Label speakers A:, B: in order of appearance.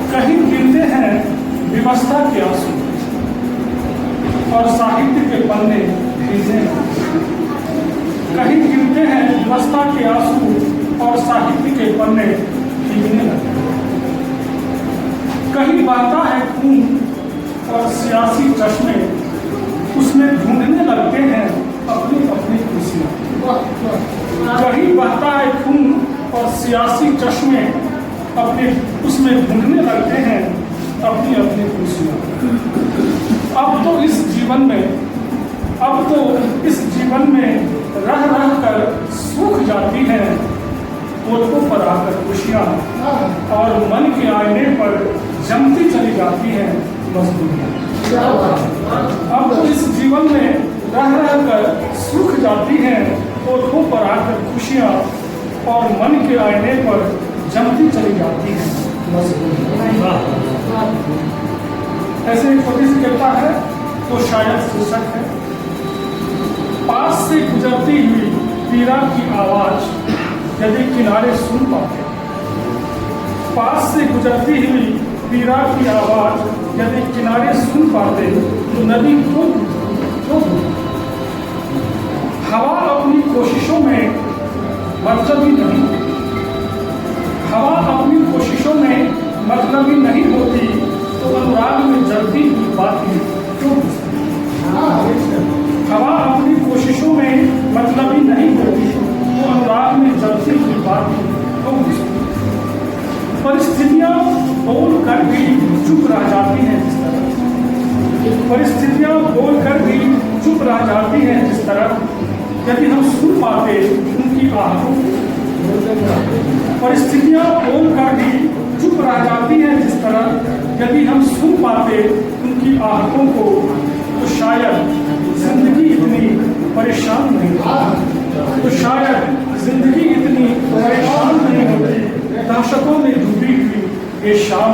A: कहीं गिरते हैं विवस्था के आंसू और साहित्य के पन्ने भीगे। कहीं गिरते हैं विवस्था के आंसू और साहित्य के पन्ने भीगने लगते। कहीं बहता है खून और सियासी चश्मे उसमें ढूंढने लगते हैं अपनी अपनी खुशियाँ। कहीं बहता है खून और सियासी चश्मे अपने उसमें ढूंढने लगते हैं अपनी अपनी खुशियाँ। अब तो इस जीवन में रह रह कर सूख जाती हैं ओठों पर आकर खुशियाँ और मन के आईने पर जमती चली जाती हैं मजबूरियाँ। अब तो इस जीवन में रह रह कर सूख जाती हैं ओठों पर आकर खुशियाँ और मन के आईने पर जमती चली जाती हैं मजबूरियाँ। ऐसे एक छोटी सी कविता है तो शायद शीर्षक है, पास से गुजरती हुई पीरा की आवाज यदि किनारे सुन पाते। पास से गुजरती हुई पीरा की आवाज यदि किनारे सुन पाते तो नदी क्यों हवा अपनी कोशिशों में मतलबी नहीं, हवा अपनी कोशिशों में मतलबी नहीं होती तो अनुराग में जलती हुई बातें क्यों? हवा अपनी कोशिशों में मतलबी नहीं होती तो अनुराग में जलती हुई बातें क्यों? परिस्थितियां बोल कर भी चुप रह जाती हैं जिस तरह, परिस्थितियां बोल कर भी चुप रह जाती हैं जिस तरह यदि हम सुन पाते उनकी आहटों। परिस्थितियां बोल कर भी चुप रह जाती हैं जिस तरह यदि हम सुन पाते उनकी आहटों को तो शायद जिंदगी इतनी परेशान नहीं होती, तो शायद जिंदगी इतनी परेशान नहीं होती। दहशतों में डूबी हुई ये शाम।